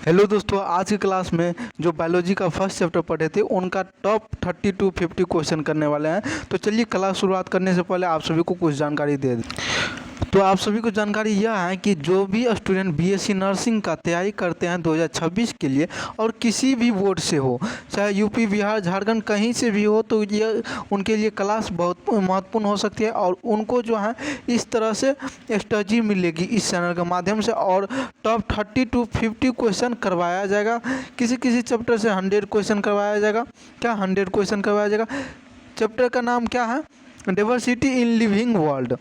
Hello दोस्तों, आज की क्लास में जो बायोलॉजी का फर्स्ट चैप्टर पढ़े थे उनका टॉप 30 टू 50 क्वेश्चन करने वाले हैं। तो चलिए क्लास शुरुआत करने से पहले आप सभी को कुछ जानकारी दे दें। तो आप सभी को जानकारी यह है कि जो भी स्टूडेंट बीएससी नर्सिंग का तैयारी करते हैं 2026 के लिए और किसी भी बोर्ड से हो, चाहे यूपी, बिहार, झारखंड कहीं से भी हो, तो ये उनके लिए क्लास बहुत महत्वपूर्ण हो सकती है। और उनको जो है इस तरह से स्ट्रेटजी मिलेगी इस चैनल के माध्यम से, और टॉप 30 टू 50 क्वेश्चन करवाया जाएगा। किसी किसी चैप्टर से 100 क्वेश्चन करवाया जाएगा। क्या 100 क्वेश्चन करवाया जाएगा? चैप्टर का नाम क्या है? Diversity in living world.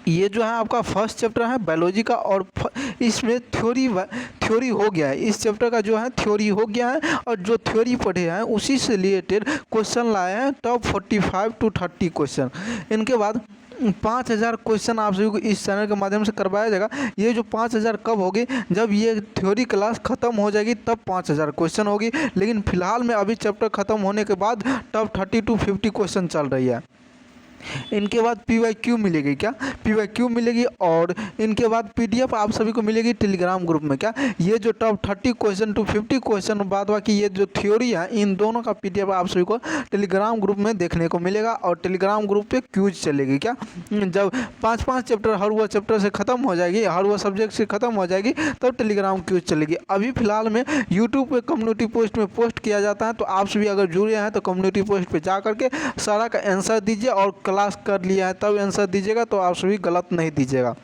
ये जो है आपका फर्स्ट चैप्टर है बायोलॉजी का, और इसमें थ्योरी हो गया है। इस चैप्टर का जो है थ्योरी हो गया है, और जो थ्योरी पढ़े हैं उसी से रिलेटेड क्वेश्चन लाए हैं टॉप 45 टू 30 क्वेश्चन। इनके बाद 5000 क्वेश्चन आप सभी को इस चैनल के माध्यम से करवाया जाएगा। ये जो 5000 कब होगी? जब ये थ्योरी क्लास ख़त्म हो जाएगी तब 5000 क्वेश्चन होगी। लेकिन फिलहाल में अभी चैप्टर ख़त्म होने के बाद टॉप 30 टू 50 क्वेश्चन चल रही है। इनके बाद PYQ मिलेगी। क्या PYQ मिलेगी? और इनके बाद PDF आप सभी को मिलेगी टेलीग्राम ग्रुप में। क्या ये जो टॉप 30 क्वेश्चन टू 50 क्वेश्चन बाद बाकी ये जो थ्योरी है, इन दोनों का PDF आप सभी को टेलीग्राम ग्रुप में देखने को मिलेगा। और टेलीग्राम ग्रुप पे क्यूज चलेगी। क्या जब 5-5 चैप्टर हर वो चैप्टर से ख़त्म हो जाएगी, हर वो सब्जेक्ट से ख़त्म हो जाएगी, तब टेलीग्राम क्यूज चलेगी। अभी फिलहाल में यूट्यूब पे कम्युनिटी पोस्ट में पोस्ट किया जाता है, तो आप सभी अगर जुड़े हैं तो कम्युनिटी पोस्ट पे जा करके सारा का आंसर दीजिए, और क्लास कर लिया है तब आंसर दीजिएगा, तो आप सभी गलत नहीं दीजिएगा।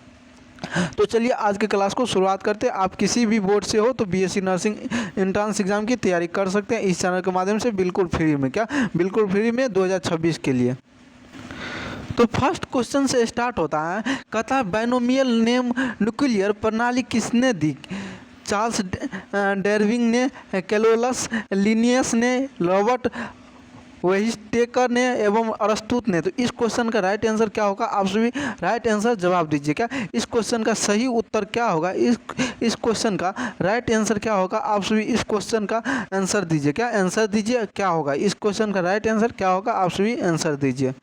तो चलिए आज के क्लास को शुरुआत करते हैं। आप किसी भी बोर्ड से हो तो बीएससी नर्सिंग एंट्रेंस एग्जाम की तैयारी कर सकते हैं इस चैनल के माध्यम से, बिल्कुल फ्री में। क्या बिल्कुल फ्री में 2026 के लिए। तो फर्स्ट क्वेश्चन से स्टार्ट होता है। कहता है बाइनोमियल नेम न्यूक्लियर प्रणाली किसने दी? चार्ल्स डार्विन ने, कैलोलस लिनियस ने, रॉबर्ट वेहिस्टेकर ने एवं अरस्तुत ने। तो इस क्वेश्चन का राइट आंसर क्या होगा? आप सभी राइट आंसर जवाब दीजिए। क्या इस क्वेश्चन का सही उत्तर क्या होगा? इस क्वेश्चन का राइट आंसर क्या होगा? आप सभी इस क्वेश्चन का आंसर दीजिए। क्या आंसर दीजिए, क्या होगा इस क्वेश्चन का राइट आंसर क्या होगा? आप सभी आंसर दीजिए।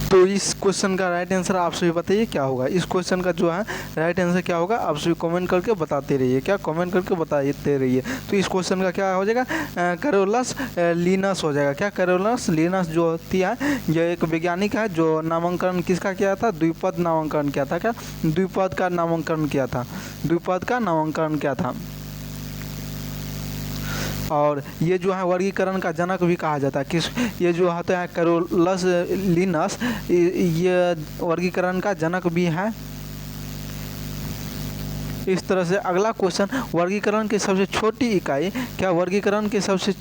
तो इस क्वेश्चन का राइट आंसर आप सभी बताइए क्या होगा। इस क्वेश्चन का जो है राइट आंसर क्या होगा? आप सभी कमेंट करके बताते रहिए। क्या कमेंट करके बताते रहिए। तो इस क्वेश्चन का क्या हो जाएगा? कैरोलस लिनस हो जाएगा। क्या कैरोलस लिनस जो होती है, ये एक वैज्ञानिक है जो नामांकन किसका किया था? द्विपद नामांकन किया था। क्या द्विपद का नामांकन किया था? द्विपद का नामांकन किया था। और ये जो है वर्गीकरण का जनक भी कहा जाता है। किस ये जो होता है कैरोलस लिनस, ये वर्गीकरण का जनक भी है। इस तरह से अगला क्वेश्चन, वर्गीकरण की सबसे छोटी इकाई। क्या वर्गीकरण की सबसे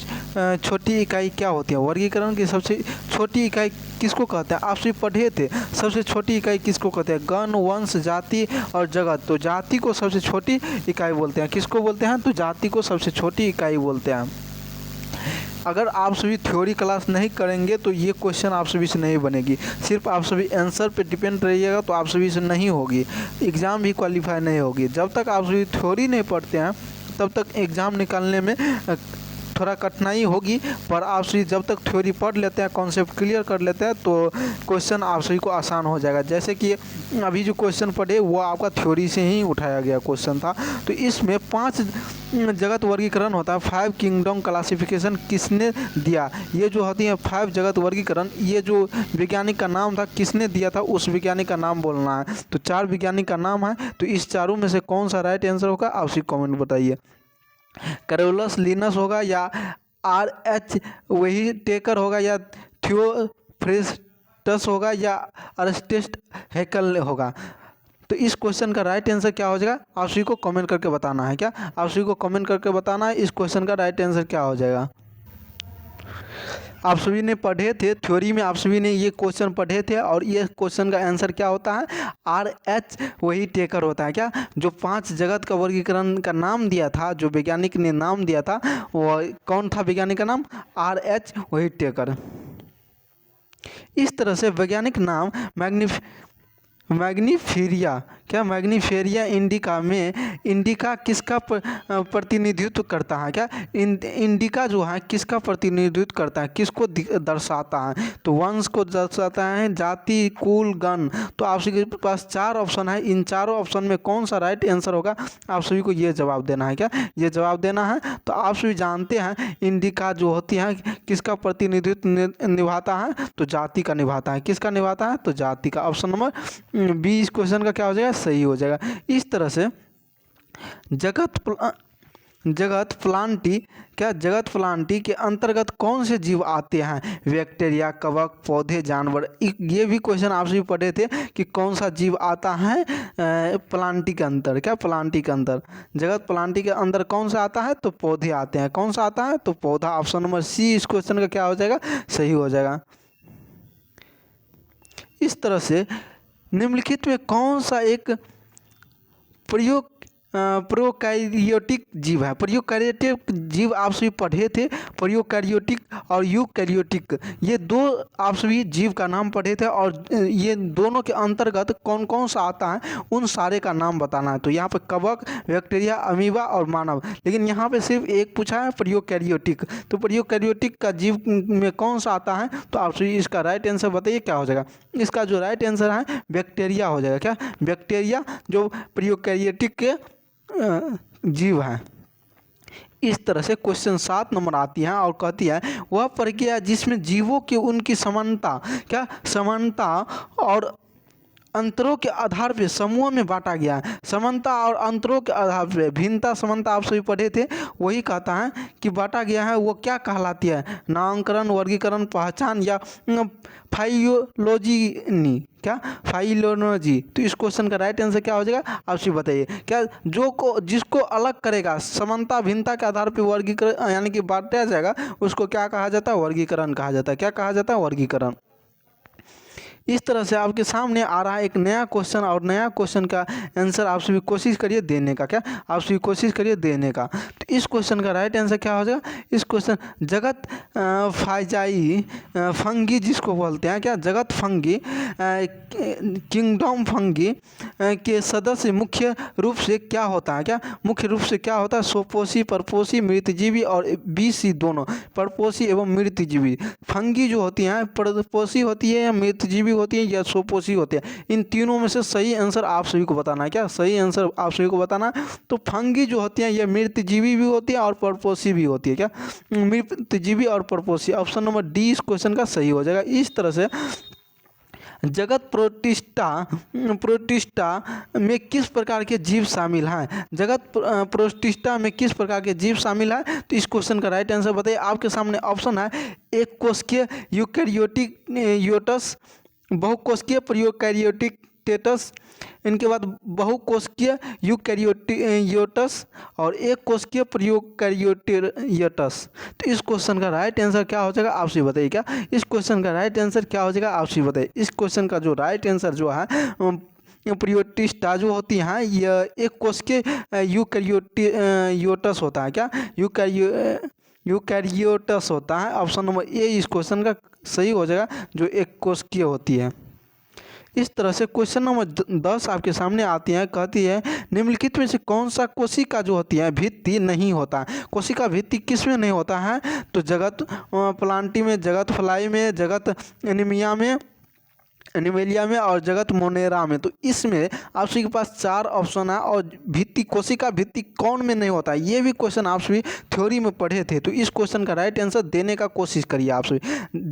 छोटी इकाई क्या होती है? वर्गीकरण की सबसे छोटी इकाई किसको कहते हैं? आप सभी पढ़े थे सबसे छोटी इकाई किसको कहते हैं? गण, वंश, जाति और जगत। तो जाति को सबसे छोटी इकाई बोलते हैं। किसको बोलते हैं? तो जाति को सबसे छोटी इकाई बोलते हैं। अगर आप सभी थ्योरी क्लास नहीं करेंगे तो ये क्वेश्चन आप सभी से नहीं बनेगी। सिर्फ आप सभी आंसर पे डिपेंड रहिएगा तो आप सभी से नहीं होगी, एग्ज़ाम भी क्वालिफाई नहीं होगी। जब तक आप सभी थ्योरी नहीं पढ़ते हैं तब तक एग्ज़ाम निकालने में थोड़ा कठिनाई होगी। पर आप सभी जब तक थ्योरी पढ़ लेते हैं, कॉन्सेप्ट क्लियर कर लेते हैं, तो क्वेश्चन आप सभी को आसान हो जाएगा। जैसे कि अभी जो क्वेश्चन पढ़े वो आपका थ्योरी से ही उठाया गया क्वेश्चन था। तो इसमें 5 जगत वर्गीकरण होता है। 5 किंगडम क्लासिफिकेशन किसने दिया? ये जो होती है 5 जगत वर्गीकरण, ये जो वैज्ञानिक का नाम था, किसने दिया था उस वैज्ञानिक का नाम बोलना है। तो 4 वैज्ञानिक का नाम है, तो इस चारों में से कौन सा राइट आंसर होगा? आप सभी कमेंट बताइए। कैरोलस लिनस होगा, या RH वेहिस्टेकर होगा, या थियोफ्रेस्टस होगा, या अरस्टेस हैकल होगा? तो इस क्वेश्चन का राइट आंसर क्या हो जाएगा? आप सभी को कमेंट करके बताना है। क्या आप सभी को कमेंट करके बताना है इस क्वेश्चन का राइट आंसर क्या हो जाएगा। आप सभी ने पढ़े थे थ्योरी में, आप सभी ने ये क्वेश्चन पढ़े थे, और ये क्वेश्चन का आंसर क्या होता है? RH वेहिस्टेकर होता है। क्या जो 5 जगत का वर्गीकरण का नाम दिया था, जो वैज्ञानिक ने नाम दिया था, वो कौन था वैज्ञानिक का नाम? RH वेहिस्टेकर। इस तरह से वैज्ञानिक नाम मैग्नीफेरिया, क्या मैग्नीफेरिया इंडिका में इंडिका किसका प्रतिनिधित्व करता है? क्या इंडिका जो है किसका प्रतिनिधित्व करता है, किसको दर्शाता है? तो वंश को दर्शाता है, जाति, कुल, गण। तो आप सभी के पास 4 ऑप्शन है, इन चारों ऑप्शन में कौन सा राइट आंसर होगा, आप सभी को ये जवाब देना है। क्या ये जवाब देना है? तो आप सभी जानते हैं इंडिका जो होती है किसका प्रतिनिधित्व निभाता है? तो जाति का निभाता है। किसका निभाता है? तो जाति का। ऑप्शन नंबर बी इस क्वेश्चन का क्या हो जाएगा, सही हो जाएगा। इस तरह से जगत प्लांटी, क्या जगत प्लांटी के अंतर्गत कौन से जीव आते हैं? बैक्टीरिया, कवक, पौधे, जानवर। ये भी क्वेश्चन आप सभी पढ़े थे कि कौन सा जीव आता है प्लांटी के अंदर। क्या प्लांटी के अंदर, जगत प्लांटी के अंदर कौन सा आता है? तो पौधे आते हैं। कौन सा आता है? तो पौधा। ऑप्शन नंबर सी इस क्वेश्चन का क्या हो जाएगा, सही हो जाएगा। इस तरह से निम्नलिखित में कौन सा एक प्रोकैरियोटिक जीव है? प्रोकैरियोटिक जीव आप सभी पढ़े थे, प्रोकैरियोटिक और यूकैरियोटिक, ये दो आप सभी जीव का नाम पढ़े थे, और ये दोनों के अंतर्गत कौन कौन सा आता है उन सारे का नाम बताना है। तो यहाँ पे कवक, बैक्टीरिया, अमीबा और मानव, लेकिन यहाँ पे सिर्फ एक पूछा है प्रोकैरियोटिक। तो प्रोकैरियोटिक का जीव में कौन सा आता है? तो आप सभी इसका राइट आंसर बताइए क्या हो जाएगा। इसका जो राइट आंसर है बैक्टीरिया हो जाएगा। क्या बैक्टीरिया जो प्रोकैरियोटिक के जीव है। इस तरह से क्वेश्चन 7 नंबर आती है और कहती है वह प्रक्रिया जिसमें जीवों की उनकी समानता, क्या समानता और अंतरों के आधार पे समूह में बांटा गया है। समानता और अंतरों के आधार पे, भिन्नता समानता आप सभी पढ़े थे, वही कहता है कि बांटा गया है, वो क्या कहलाती है? नामकरण, वर्गीकरण, पहचान या फाइलोलॉजी। क्या फाइलोलॉजी। तो इस क्वेश्चन का राइट आंसर क्या हो जाएगा, आप सभी बताइए। क्या जिसको अलग करेगा, समानता भिन्नता के आधार पर वर्गीकरण यानी कि बांटा जाएगा, उसको क्या कहा जाता है? वर्गीकरण कहा जाता है। क्या कहा जाता है? वर्गीकरण। इस तरह से आपके सामने आ रहा है एक नया क्वेश्चन, और नया क्वेश्चन का आंसर आप सभी कोशिश करिए देने का। क्या आप सभी कोशिश करिए देने का। तो इस क्वेश्चन का राइट आंसर क्या हो जाएगा? इस क्वेश्चन जगत फाइजाई फंगी जिसको बोलते हैं, क्या जगत फंगी किंगडम फंगी के सदस्य मुख्य रूप से क्या होता है? क्या मुख्य रूप से क्या होता है? सोपोषी, परपोषी, मृतजीवी और बीसी दोनों, परपोषी एवं मृतजीवी। फंगी जो होती हैं परपोषी होती है या मृतजीवी होती है या सोपोषी होती है, इन तीनों में से सही आंसर आप सभी को बताना है। क्या सही आंसर आप सभी को बताना है? तो फंगी जो होती है ये मृतजीवी भी होती है और परपोषी भी होती है। क्या मृतजीवी और परपोषी। ऑप्शन नंबर डी इस क्वेश्चन का सही हो जाएगा। इस तरह से जगत प्रोटिस्टा में किस प्रकार के जीव शामिल हैं? जगत प्रोटिस्टा में किस प्रकार के जीव शामिल हैं? तो इस क्वेश्चन का राइट आंसर बताइए। आपके सामने ऑप्शन है एक कोशिकीय यूकैरियोटिक योटस, बहुकोशिकीय प्रोकैरियोटिक टेटस, इनके बाद बहुकोशिकीय यूकैरियोटस और एक कोशिकीय प्रोकैरियोटस। तो इस क्वेश्चन का राइट आंसर क्या हो जाएगा, आप सभी बताइए। क्या इस क्वेश्चन का राइट आंसर क्या हो जाएगा, आप सभी बताइए। इस क्वेश्चन का जो राइट आंसर जो है प्रोटिस्टा जो होती हैं यह एक कोशिकीय यूकैरियोटस होता है। क्या यूकैरियोटस होता है। ऑप्शन नंबर ए इस क्वेश्चन का सही हो जाएगा, जो एक कोशिकीय होती है। इस तरह से क्वेश्चन नंबर 10 आपके सामने आती है, कहती है निम्नलिखित में से कौन सा कोशिका जो होती है भित्ति नहीं होता है? कोशिका भित्ति किस में नहीं होता है? तो जगत प्लांटी में, जगत फ्लाई में, जगत एनिमेलिया में और जगत मोनेरा में। तो इसमें आप सभी के पास 4 ऑप्शन है, और भित्ति, कोशिका भित्ति कौन में नहीं होता है, ये भी क्वेश्चन आप सभी थ्योरी में पढ़े थे। तो इस क्वेश्चन का राइट आंसर देने का कोशिश करिए आप सभी।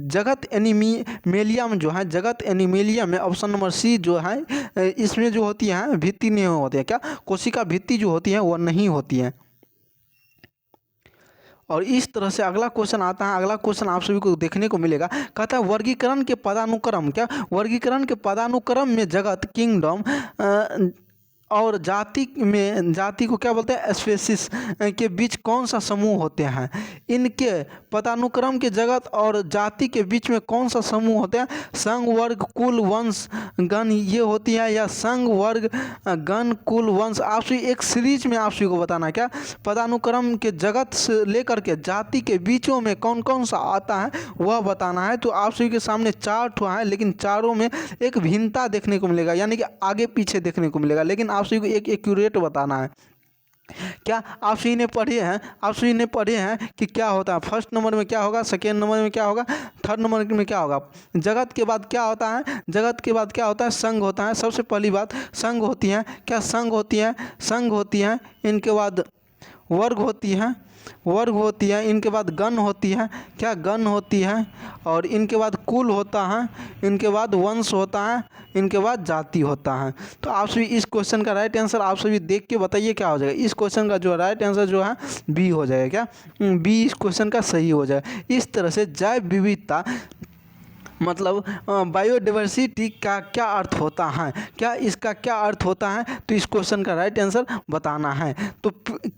जगत एनिमेलिया में जो है, जगत एनिमेलिया में ऑप्शन नंबर सी जो है, इसमें जो होती है भित्ति नहीं होती है। क्या कोशिका भित्ति जो होती है वह नहीं होती है। और इस तरह से अगला क्वेश्चन आता है। अगला क्वेश्चन आप सभी को देखने को मिलेगा, कहता है वर्गीकरण के पदानुक्रम। क्या वर्गीकरण के पदानुक्रम में जगत, किंगडम और जाति में, जाति को क्या बोलते हैं, स्पेसिस के बीच कौन सा समूह होते हैं, इनके पदानुक्रम के जगत और जाति के बीच में कौन सा समूह होते हैं, संघ वर्ग कुल वंश गण ये होती है, या संघ वर्ग गण कुल वंश। आप सभी एक सीरीज में आप सभी को बताना है क्या, पदानुक्रम के जगत से लेकर के जाति के बीचों में कौन कौन सा आता है वह बताना है। तो आप सभी के सामने चार ठो है, लेकिन चारों में एक भिन्नता देखने को मिलेगा, यानी कि आगे पीछे देखने को मिलेगा, लेकिन आप सभी को एक एक्यूरेट बताना है। क्या आप सभी ने पढ़े हैं, आप सभी ने पढ़े हैं कि क्या होता है, फर्स्ट नंबर में क्या होगा, सेकेंड नंबर में क्या होगा, थर्ड नंबर में क्या होगा। जगत के बाद क्या होता है, जगत के बाद क्या होता है, संघ होता है। सबसे पहली बात संघ होती है, क्या संघ होती है, संघ होती है। इनके बाद वर्ग होती है, वर्ग होती है। इनके बाद गण होती है, क्या गण होती है। और इनके बाद कुल होता है, इनके बाद वंश होता है, इनके बाद जाति होता है। तो आप सभी इस क्वेश्चन का राइट आंसर आप सभी देख के बताइए क्या हो जाएगा। इस क्वेश्चन का जो राइट आंसर जो है बी हो जाएगा, क्या बी इस क्वेश्चन का सही हो जाएगा। इस तरह से जैव विविधता मतलब बायोडाइवर्सिटी का क्या अर्थ होता है, क्या इसका क्या अर्थ होता है, तो इस क्वेश्चन का राइट आंसर बताना है। तो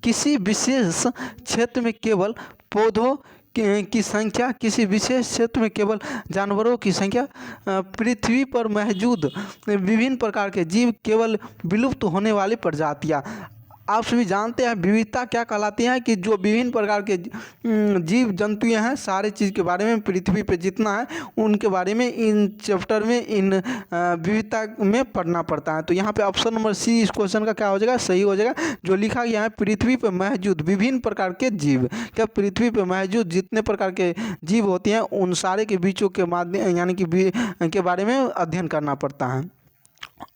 किसी विशेष क्षेत्र में केवल पौधों की संख्या, किसी विशेष क्षेत्र में केवल जानवरों की संख्या, पृथ्वी पर मौजूद विभिन्न प्रकार के जीव, केवल विलुप्त होने वाली प्रजातियां। आप सभी जानते हैं विविधता क्या कहलाती है, कि जो विभिन्न प्रकार के जीव जंतु हैं, सारे चीज़ के बारे में पृथ्वी पे जितना है उनके बारे में इन चैप्टर में, इन विविधता में पढ़ना पड़ता है। तो यहाँ पे ऑप्शन नंबर सी इस क्वेश्चन का क्या हो जाएगा, सही हो जाएगा। जो लिखा गया है पृथ्वी पर मौजूद विभिन्न प्रकार के जीव, क्या पृथ्वी पर मौजूद जितने प्रकार के जीव होते हैं उन सारे के बीचों के माध्यम यानी कि के बारे में अध्ययन करना पड़ता है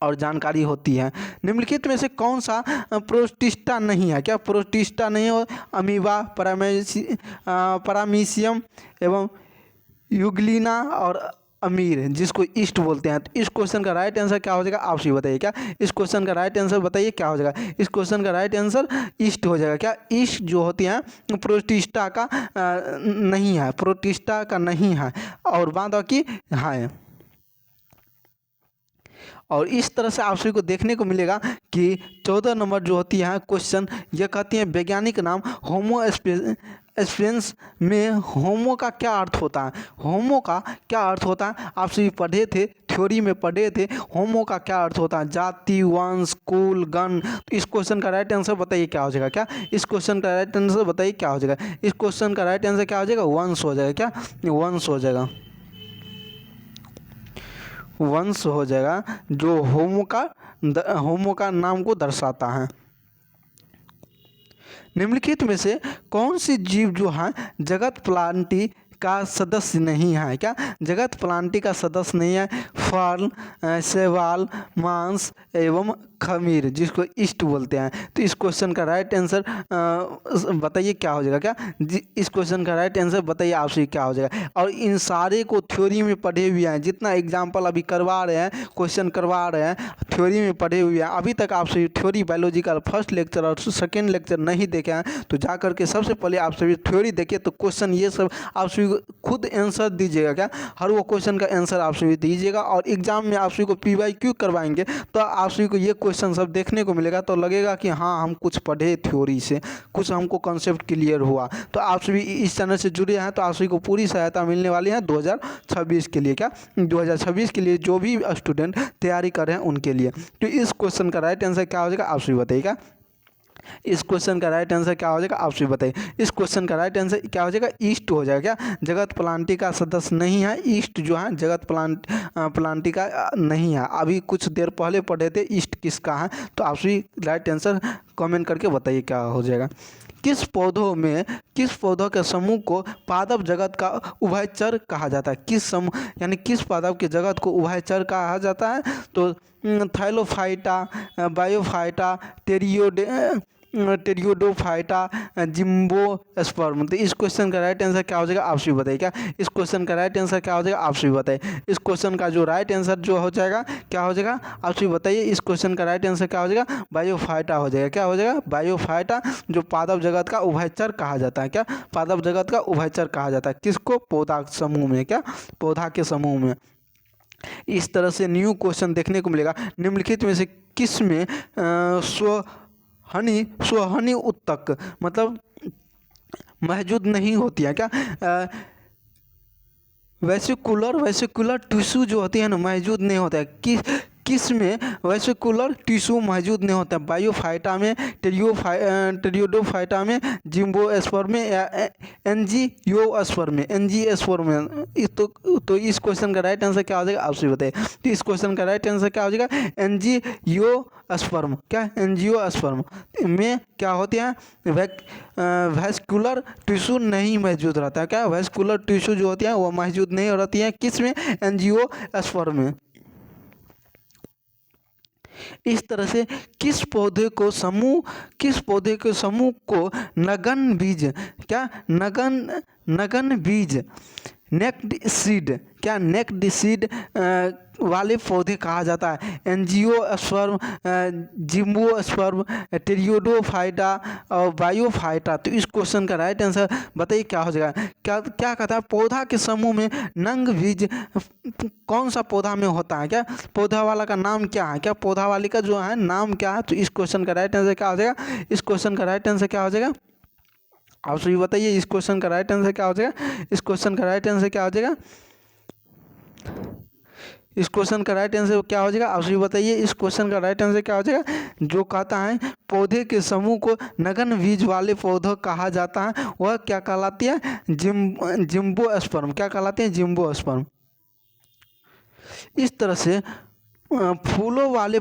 और जानकारी होती है। निम्नलिखित में से कौन सा प्रोटिस्टा नहीं है, क्या प्रोटिस्टा नहीं हो, अमीबा, परामीशियम एवं यूग्लिना और अमीर, जिसको ईस्ट बोलते हैं। तो इस क्वेश्चन का राइट आंसर क्या हो जाएगा, आप सभी बताइए। क्या इस क्वेश्चन का राइट आंसर बताइए क्या हो जाएगा। इस क्वेश्चन का राइट आंसर ईस्ट हो जाएगा। क्या ईस्ट जो होती है प्रोटिस्टा का नहीं है, प्रोटिस्टा का नहीं है, और बात बाकी है। और इस तरह से आप सभी को देखने को मिलेगा कि 14 नंबर जो होती है क्वेश्चन, ये कहती है वैज्ञानिक नाम होमो स्पेंस में होमो का क्या अर्थ होता है, होमो का क्या अर्थ होता है। आप सभी पढ़े थे, थ्योरी में पढ़े थे, होमो का क्या अर्थ होता है, जाति, वंश, कुल, गण। तो इस क्वेश्चन का राइट आंसर बताइए क्या हो जाएगा। क्या इस क्वेश्चन का राइट आंसर बताइए क्या हो जाएगा। इस क्वेश्चन का राइट आंसर क्या हो जाएगा, वंश हो जाएगा। क्या वंश हो जाएगा, वंश हो जाएगा, जो होमो का नाम को दर्शाता है। निम्नलिखित में से कौन सी जीव जो है जगत प्लांटी का सदस्य नहीं है, क्या जगत प्लांटी का सदस्य नहीं है। फल, शैवाल, मांस एवं खमीर, जिसको ईस्ट बोलते हैं। तो इस क्वेश्चन का राइट आंसर बताइए क्या हो जाएगा। क्या इस क्वेश्चन का राइट आंसर बताइए आप सभी क्या हो जाएगा। और इन सारे को थ्योरी में पढ़े हुए हैं, जितना एग्जाम्पल अभी करवा रहे हैं, क्वेश्चन करवा रहे हैं, थ्योरी में पढ़े हुए हैं। अभी तक आप सभी थ्योरी बायोलॉजी का फर्स्ट लेक्चर और सेकेंड लेक्चर नहीं देखे हैं तो जा करके सबसे पहले आप सभी थ्योरी देखिए। तो क्वेश्चन ये सब आप सभी खुद आंसर दीजिएगा, क्या हर वो क्वेश्चन का आंसर आप सभी दीजिएगा। और एग्जाम में आप सभी को PYQ करवाएंगे तो आप सभी को ये क्वेश्चन सब देखने को मिलेगा, तो लगेगा कि हाँ हम कुछ पढ़े थ्योरी से, कुछ हमको कॉन्सेप्ट क्लियर हुआ। तो आप सभी इस चैनल से जुड़े हैं तो आप सभी को पूरी सहायता मिलने वाली है 2026 के लिए। क्या 2026 के लिए जो भी स्टूडेंट तैयारी कर रहे हैं उनके लिए। तो इस क्वेश्चन का राइट आंसर क्या हो जाएगा आप सभी बताइएगा। इस क्वेश्चन का राइट आंसर क्या हो जाएगा आप सभी बताइए। इस क्वेश्चन का राइट आंसर क्या हो जाएगा, ईस्ट हो जाएगा। क्या जगत प्लांटी का सदस्य नहीं है, ईस्ट जो है जगत प्लांटी का नहीं है। अभी कुछ देर पहले पढ़े थे ईस्ट किसका है, तो आप सभी राइट आंसर कमेंट करके बताइए क्या हो जाएगा। किस पौधों के समूह को पादप जगत का उभयचर कहा जाता है, किस समूह यानी किस पादप के जगत को उभयचर कहा जाता है। तो थाइलोफाइटा, बायोफाइटा, टेरियोडोफाइटा, जिम्बोस्पर्म। तो इस क्वेश्चन का राइट आंसर क्या हो जाएगा आप सभी बताइए। क्या इस क्वेश्चन का राइट आंसर क्या हो जाएगा आप सभी बताइए। इस क्वेश्चन का जो राइट आंसर जो हो जाएगा क्या हो जाएगा आप सभी बताइए। इस क्वेश्चन का राइट आंसर क्या हो जाएगा, बायोफाइटा हो जाएगा। क्या हो जाएगा, बायोफाइटा, जो पादप जगत का उभयचर कहा जाता है। क्या पादप जगत का उभयचर कहा जाता है किसको, पौधा समूह में। क्या पौधा के समूह में। इस तरह से न्यू क्वेश्चन देखने को मिलेगा। निम्नलिखित में से किस में स्वहनी उत्तक मतलब मौजूद नहीं होती है? क्या वेसिकुलर टिश्यू जो होती है ना मौजूद नहीं होता है। किस में वेसिकुलर टिश्यू मौजूद नहीं होता है? बायोफाइटा में, टेरियोडोफाइटा में, जिम्नोस्पर्म में या एंजियोस्पर्म में? एंजियोस्पर्म में। तो इस क्वेश्चन का राइट आंसर क्या हो जाएगा? आप सभी बताइए। तो इस क्वेश्चन का राइट आंसर क्या हो जाएगा? एंजियोस्पर्म। क्या एंजियोस्पर्म में क्या होती है? वैस्कुलर टिश्यू नहीं मौजूद रहता है। क्या वैस्कुलर टिश्यू जो होती है वो मौजूद नहीं रहती है किस में? एंजियोस्पर्म में। इस तरह से किस पौधे के समूह को नगन बीज क्या नगन बीज नेक्ड सीड क्या नेक्ड सीड वाले पौधे कहा जाता है? एंजियोस्पर्म, जिम्नोस्पर्म, टेरियोडोफाइटा और बायोफाइटा। तो इस क्वेश्चन का राइट आंसर बताइए क्या हो जाएगा? क्या कहता है? पौधा के समूह में नंग बीज कौन सा पौधा में होता है? क्या पौधा वाला का नाम क्या है? क्या पौधा वाले का जो है नाम क्या है? तो इस क्वेश्चन का राइट आंसर क्या हो जाएगा? इस क्वेश्चन का राइट आंसर क्या हो जाएगा? आप सभी बताइए इस क्वेश्चन का राइट आंसर क्या हो जाएगा? इस क्वेश्चन का राइट आंसर क्या हो जाएगा? इस क्वेश्चन का राइट आंसर क्या हो जाएगा? आप सभी बताइए इस क्वेश्चन का राइट आंसर क्या हो जाएगा? जो कहता है पौधे के समूह को नगन बीज वाले पौधे कहा जाता है वह क्या कहलाती है? जिम्नोस्पर्म। क्या कहलाते हैं? जिम्नोस्पर्म। इस तरह से फूले वाले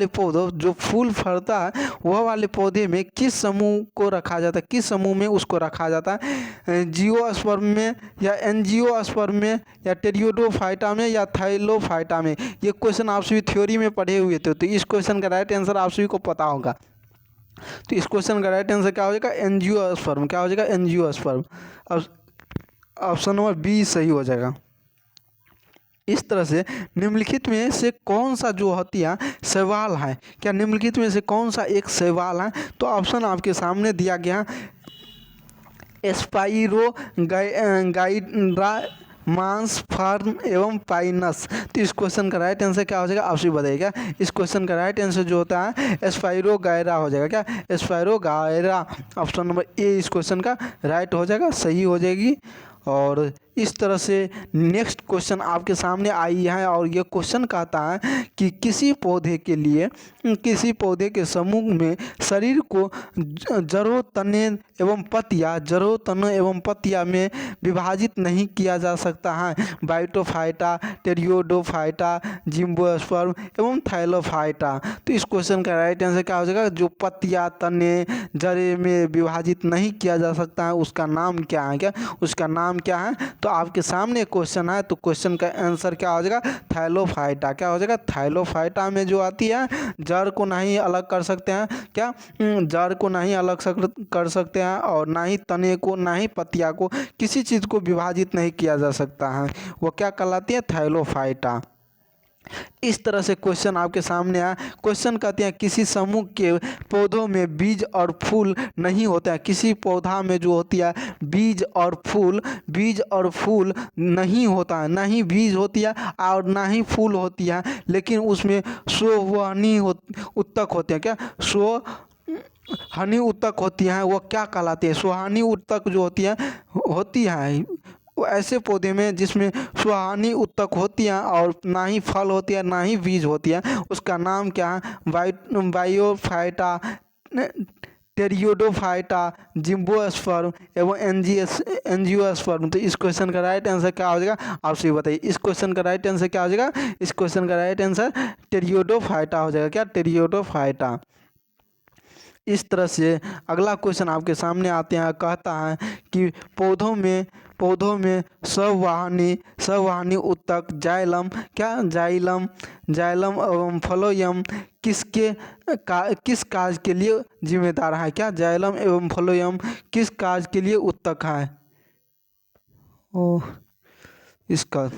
पौधों जो फूल फलता है वह वाले पौधे में किस समूह को रखा जाता है? किस समूह में उसको रखा जाता है? जियोस्पर्म में या एंजियोस्पर्म में या टेरियोडोफाइटा में या थाइलोफाइटा में? ये क्वेश्चन आप सभी थ्योरी में पढ़े हुए थे। तो इस क्वेश्चन का राइट आंसर आप सभी को पता होगा। तो इस क्वेश्चन का राइट आंसर क्या हो जाएगा? एंजियोस्पर्म। क्या हो जाएगा? एंजियोस्पर्म। ऑप्शन नंबर बी सही हो जाएगा। इस तरह से निम्नलिखित में से कौन सा जो होती है सवाल है? क्या निम्नलिखित में से कौन सा एक सवाल है? तो ऑप्शन आपके सामने दिया गया स्पाइरो गाइड्रा मांस फार्म एवं पाइनस। तो इस क्वेश्चन का राइट आंसर क्या हो जाएगा? आप सभी बताइएगा। इस क्वेश्चन का राइट आंसर जो होता है स्पाइरो गायरा हो जाएगा। क्या स्पाइरो गायरा? ऑप्शन नंबर ए इस क्वेश्चन का राइट हो जाएगा, सही हो जाएगी। और इस तरह से नेक्स्ट क्वेश्चन आपके सामने आई है और ये क्वेश्चन कहता है कि किसी पौधे के समूह में शरीर को जड़ों तने एवं पत्तियां में विभाजित नहीं किया जा सकता है। बायोफाइटा, टेरियोडोफाइटा, जिम्नोस्पर्म एवं थाइलोफाइटा। तो इस क्वेश्चन का राइट आंसर क्या हो जाएगा? जो पत्तियां तने जड़े में विभाजित नहीं किया जा सकता है उसका नाम क्या है? क्या उसका नाम क्या है? तो आपके सामने क्वेश्चन है तो क्वेश्चन का आंसर क्या हो जाएगा? थाइलोफाइटा। क्या हो जाएगा? थाइलोफाइटा में जो आती है जड़ को नहीं अलग कर सकते हैं। क्या जड़ को नहीं अलग कर सकते हैं और ना ही तने को ना ही पत्तियां को, किसी चीज़ को विभाजित नहीं किया जा सकता है, वो क्या कहलाती है? थाइलोफाइटा। इस तरह से क्वेश्चन आपके सामने आया। क्वेश्चन कहते हैं किसी समूह के पौधों में बीज और फूल नहीं होता है। किसी पौधा में जो होती है बीज और फूल नहीं होता है, ना ही बीज होती है और ना ही फूल होती है, लेकिन उसमें स्वहनी उत्तक होते हैं। क्या स्वहनी उत्तक होती हैं? वो क्या कहलाते हैं? स्वहनी उत्तक जो होती है वो ऐसे पौधे में जिसमें स्वहनी उत्तक होती हैं और ना ही फल होती है ना ही बीज होती है, उसका नाम क्या है? बायोफाइटा, टेरियोडोफाइटा, जिम्नोस्पर्म एवं एंजियोस्पर्म। तो इस क्वेश्चन का राइट आंसर क्या हो जाएगा? आप सभी बताइए इस क्वेश्चन का राइट आंसर क्या हो जाएगा? इस क्वेश्चन का राइट आंसर टेरियोडोफाइटा हो जाएगा। क्या टेरियोडोफाइटा। इस तरह से अगला क्वेश्चन आपके सामने आते हैं, कहता है कि पौधों में सवाहनी उत्तक जाइलम एवं फ्लोएम किस कार्य के लिए जिम्मेदार है? क्या जाइलम एवं फ्लोएम किस कार्य के लिए उत्तक है? इसका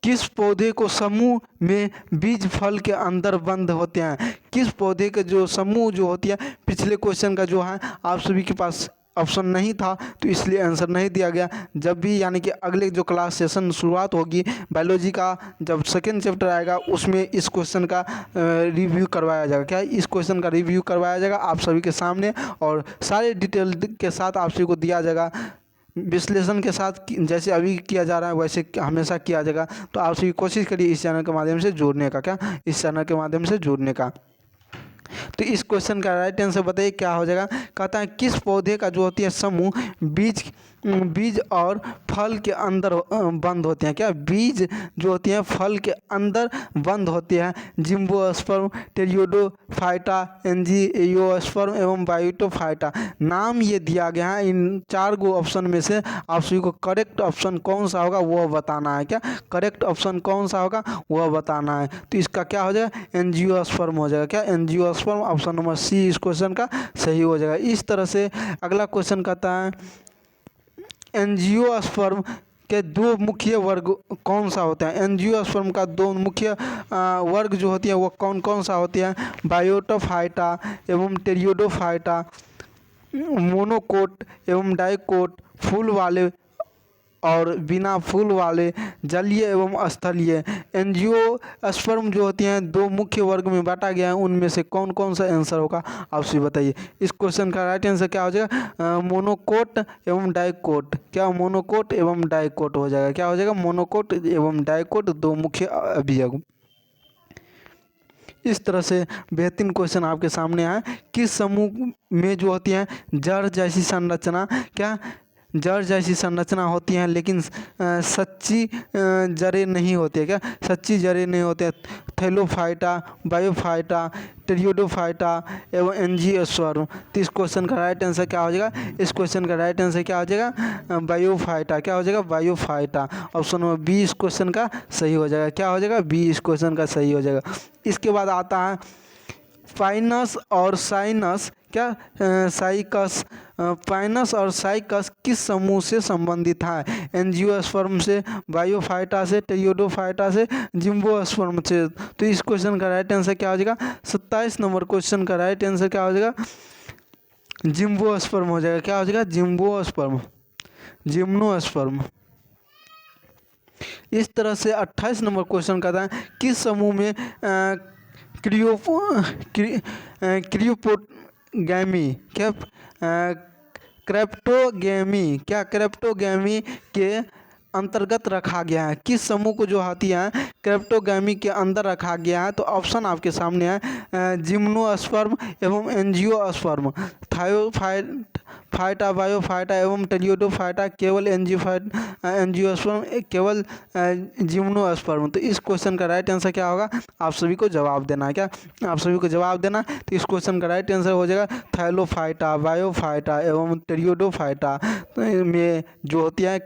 किस पौधे को समूह में बीज फल के अंदर बंद होते हैं? किस पौधे के जो समूह जो होती है, पिछले क्वेश्चन का जो है आप सभी के पास ऑप्शन नहीं था तो इसलिए आंसर नहीं दिया गया। जब भी यानी कि अगले जो क्लास सेशन शुरुआत होगी बायोलॉजी का, जब सेकेंड चैप्टर आएगा उसमें इस क्वेश्चन का रिव्यू करवाया जाएगा। क्या इस क्वेश्चन का रिव्यू करवाया जाएगा आप सभी के सामने, और सारे डिटेल के साथ आप सभी को दिया जाएगा, विश्लेषण के साथ जैसे अभी किया जा रहा है वैसे हमेशा किया जाएगा। तो आप सभी कोशिश करिए इस चैनल के माध्यम से जुड़ने का, क्या इस चैनल के माध्यम से जुड़ने का। तो इस क्वेश्चन का राइट आंसर बताइए क्या हो जाएगा। कहता है किस पौधे का जो होती है समूह बीज और फल के अंदर बंद होते हैं। क्या बीज जो होती हैं फल के अंदर बंद होते हैं। जिम्नोस्पर्म, टेरिडोफाइटा, एंजियोस्पर्म एवं बायोटोफाइटा। नाम ये दिया गया है। इन 4 गो ऑप्शन में से आप सभी को करेक्ट ऑप्शन कौन सा होगा वह बताना है। क्या करेक्ट ऑप्शन कौन सा होगा वह बताना है। तो इसका क्या हो जाएगा, एंजियोस्पर्म हो जाएगा। क्या एंजियोस्पर्म, ऑप्शन नंबर सी इस क्वेश्चन का सही हो जाएगा। इस तरह से अगला क्वेश्चन कहता है एंजियोस्पर्म के 2 मुख्य वर्ग कौन सा होता है। एंजियोस्पर्म का 2 मुख्य वर्ग जो होती है वो कौन कौन सा होती है। बायोटोफाइटा एवं टेरिडोफाइटा, मोनोकोट एवं डाइकोट, फूल वाले और बिना फूल वाले, जलीय एवं स्थलीय। एंजियोस्पर्म जो होती हैं 2 मुख्य वर्ग में बांटा गया है, उनमें से कौन कौन सा आंसर होगा आप सभी बताइए। इस क्वेश्चन का राइट आंसर क्या हो जाएगा, मोनोकोट एवं डाइकोट। क्या मोनोकोट एवं डाइकोट हो जाएगा। क्या हो जाएगा, मोनोकोट एवं डाइकोट 2 मुख्य अभियोग। इस तरह से बेहतरीन क्वेश्चन आपके सामने आया। किस समूह में जो होती है जड़ जैसी संरचना, क्या जड़ जैसी संरचना होती हैं लेकिन सच्ची जड़ें नहीं होती है। क्या सच्ची जड़ें नहीं होती है। थैलोफाइटा, बायोफाइटा, टेरिडोफाइटा एवं एंजियोस्पर्म। तो इस क्वेश्चन का राइट आंसर क्या हो जाएगा, इस क्वेश्चन का राइट आंसर क्या हो जाएगा, बायोफाइटा। क्या हो जाएगा, बायोफाइटा। ऑप्शन नंबर बी इस क्वेश्चन का सही हो जाएगा। क्या हो जाएगा, बी इस क्वेश्चन का सही हो जाएगा। इसके बाद आता है फाइनस और साइनस। क्या साइकस, फाइनस और साइकस किस समूह से संबंधित है। एंजियोस्पर्म से, बायोफाइटा से, टेरिडोफाइटा से, जिम्नोस्पर्म से। तो इस क्वेश्चन का राइट आंसर क्या हो जाएगा, 27 नंबर क्वेश्चन का राइट आंसर क्या हो जाएगा, जिम्नोस्पर्म हो जाएगा। क्या हो जाएगा, जिम्नोस्पर्म, जिम्नोस्पर्म। इस तरह से 28 नंबर क्वेश्चन कहता है किस समूह में क्रियोपोगैमी, क्या क्रिप्टोगैमी, क्या क्रिप्टोगैमी के अंतर्गत रखा गया है। किस समूह को जो होती है क्रिप्टोगैमी के अंदर रखा गया है। तो ऑप्शन आपके सामने है जिम्नोस्पर्म एवं एंजियोस्पर्म, थायोफाइटा, बायोफाइटा एवं टेरिडोफाइटा, केवल एंजियोस्पर्म, केवल जिम्नोस्पर्म। तो इस क्वेश्चन का राइट आंसर क्या होगा, आप सभी को जवाब देना है। क्या आप सभी को जवाब देना। तो इस क्वेश्चन का राइट आंसर हो जाएगा थैलोफाइटा, बायोफाइटा एवं टेरिडोफाइटा में जो होती है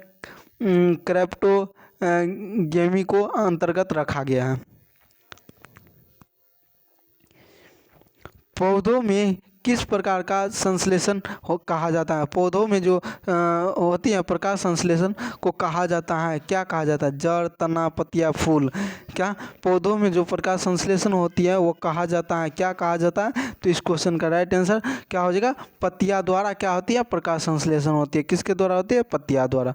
क्रिप्टोगैमी को अंतर्गत रखा गया है। पौधों में किस प्रकार का संश्लेषण कहा जाता है। पौधों में जो होती है प्रकाश संश्लेषण को कहा जाता है, क्या कहा जाता है, जड़, तना, पत्तियां, फूल। क्या पौधों में जो प्रकाश संश्लेषण होती है वो कहा जाता है, क्या कहा जाता है। तो इस क्वेश्चन का राइट आंसर क्या हो जाएगा, पत्तियां द्वारा क्या होती है, प्रकाश संश्लेषण होती है। किसके द्वारा होती है, पत्तियां द्वारा।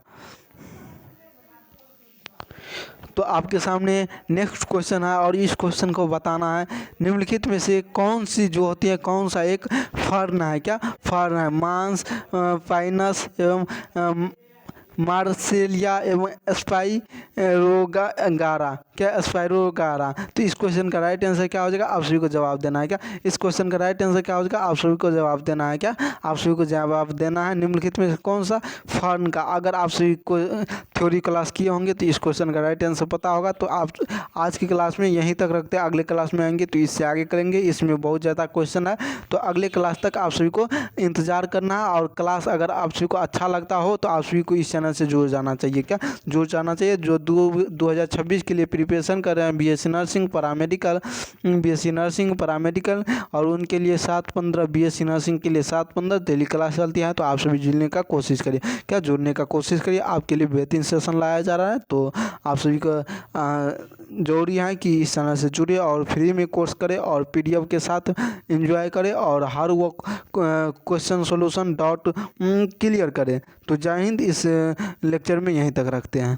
तो आपके सामने नेक्स्ट क्वेश्चन है और इस क्वेश्चन को बताना है निम्नलिखित में से कौन सी जो होती है, कौन सा एक फर्न है। क्या फर्न है, मांस, पाइनस एवं मार्सेलिया एवं स्पाइरोगारा। क्या स्पाइरोगारा। तो इस क्वेश्चन का राइट आंसर क्या हो जाएगा, आप सभी को जवाब देना है। क्या इस क्वेश्चन का राइट आंसर क्या हो जाएगा, आप सभी को जवाब देना है। क्या आप सभी को जवाब देना है निम्नलिखित में कौन सा फर्न का। अगर आप सभी को थ्योरी क्लास किए होंगे तो इस क्वेश्चन का राइट आंसर पता होगा। तो आप आज की क्लास में यहीं तक रखते हैं, अगले क्लास में आएंगे तो इससे आगे करेंगे। इसमें बहुत ज़्यादा क्वेश्चन है तो अगले क्लास तक आप सभी को इंतजार करना है। और क्लास अगर आप सभी को अच्छा लगता हो तो आप सभी को इस चैनल से जुड़ जाना चाहिए। क्या जुड़ जाना चाहिए, जो 2026 के लिए प्रिपरेशन कर रहे हैं बीएससी नर्सिंग पैरामेडिकल और उनके लिए 7-15 बीएससी नर्सिंग के लिए 7-15 डेली क्लास चलती है। तो आप सभी जुड़ने का कोशिश करिए, जुड़ने का कोशिश करिए। आपके लिए बेहतरीन सेशन लाया जा रहा है, तो आप सभी को जरूरी है कि इस चैनल से जुड़े और फ्री में कोर्स करें और पीडीएफ के साथ एंजॉय करें और हर वो क्वेश्चन सॉल्यूशन डाउट क्लियर करें। तो जय हिंद, इस लेक्चर में यहीं तक रखते हैं।